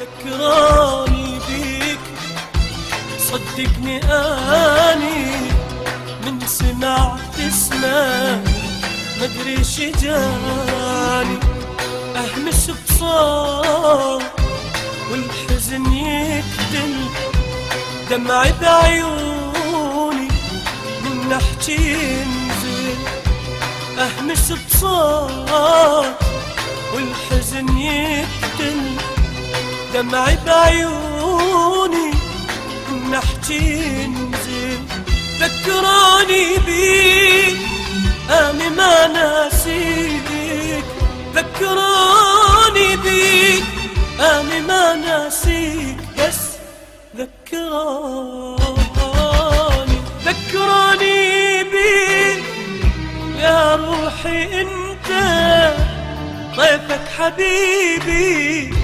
ذكراني بيك صدقني اني من سمعت اسمك مدري شجاني اهمس بصوت والحزن يكتل دمعي بعيوني من نحكي ينزل اهمس بصوت والحزن يكتل دمعي بعيوني من نحكي ينزل ذكراني بيك اني ما ناسيك ذكراني بيك اني ما ناسيك بس ذكراني بيك يا روحي انت ضيفك حبيبي